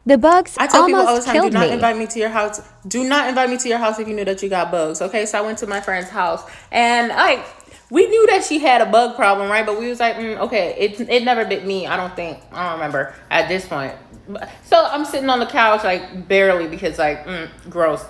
The bugs I tell people all the almost time, do killed not me. invite me to your house. Do not invite me to your house if you knew that you got bugs. Okay, so I went to my friend's house, and like we knew that she had a bug problem, right? But we was like, okay, it never bit me. I don't think, I don't remember at this point. So I'm sitting on the couch like barely because like gross.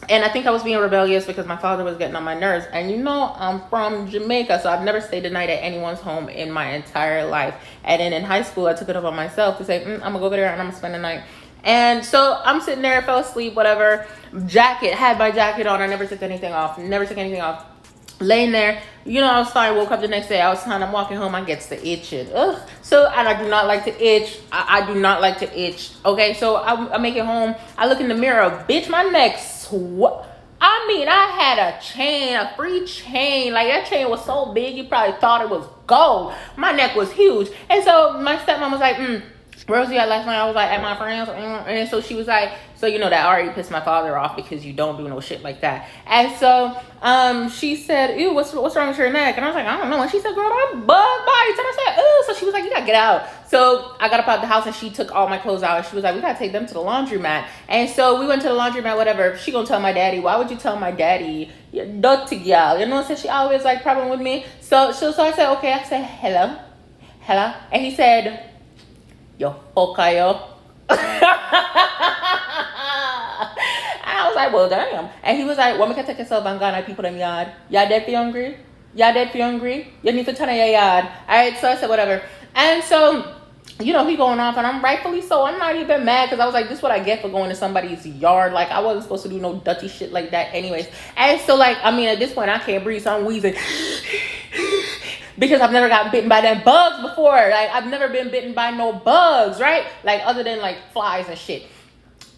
And I think I was being rebellious because my father was getting on my nerves. And you know, I'm from Jamaica, so I've never stayed a night at anyone's home in my entire life. And then in high school, I took it upon myself to say, I'm gonna go over there and I'm gonna spend the night. And so I'm sitting there, fell asleep, whatever. Jacket, had my jacket on. I never took anything off. Never took anything off. Laying there, you know, I was fine. Woke up the next day. I was fine. I'm walking home. I gets to itching. Ugh. So, and I do not like to itch. I do not like to itch. Okay, so I make it home. I look in the mirror. Bitch, my neck's I mean, I had a chain, a free chain. Like that chain was so big, you probably thought it was gold. My neck was huge, and so my stepmom was like, "Where was you at last night?" I was like, "At my friend's," and so she was like, "So you know that already pissed my father off because you don't do no shit like that." And so she said, "Ew, what's wrong with your neck?" And I was like, "I don't know." And she said, "Girl, I'm bug bites." And I said, "Ew." So she was like, "You gotta get out." So I got up out the house and she took all my clothes out and she was like, "We gotta take them to the laundromat." And so we went to the laundromat, whatever. She gonna tell my daddy. Why would you tell my daddy? Dirty girl. You know what I'm saying? She always like problem with me. So I said, okay. I said, hello. Hello. And he said, yo, okay, yo. And I was like, well, damn. And he was like, well, we can take yourself and go and people in yard. Y'all dead for hungry? Y'all dead for hungry? You need to turn in your yard. All right, so I said, whatever. And so, you know, he going off, and I'm rightfully so. I'm not even mad because I was like, this is what I get for going to somebody's yard. Like, I wasn't supposed to do no dirty shit like that, anyways. And so, like, I mean, at this point, I can't breathe, so I'm wheezing because I've never gotten bitten by them bugs before. Like, I've never been bitten by no bugs, right? Like, other than like flies and shit.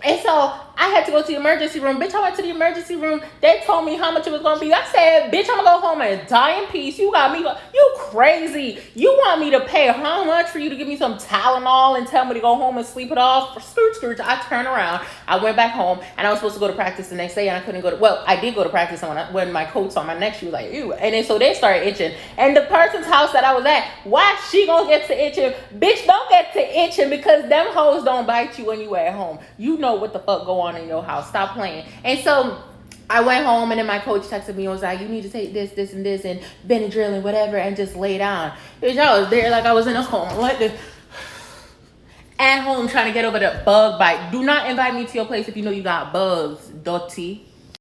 And so I had to go to the emergency room. Bitch, I went to the emergency room. They told me how much it was going to be. I said, bitch, I'm going to go home and die in peace. You got me. You crazy. You want me to pay how much for you to give me some Tylenol and tell me to go home and sleep it off? For skirt. I turned around. I went back home and I was supposed to go to practice the next day and I couldn't go to, well, I did go to practice when my coat saw my neck. She was like, ew. And then so they started itching. And the person's house that I was at, why she going to get to itching? Bitch, don't get to itching because them hoes don't bite you when you at home. You know what the fuck go on in your house. Stop playing. And so I went home and then my coach texted me and was like, you need to take this and this and Benadryl and whatever and just lay down. Bitch, I was there like I was in a coma. What the at home trying to get over the bug bite. Do not invite me to your place if you know you got bugs, dirty.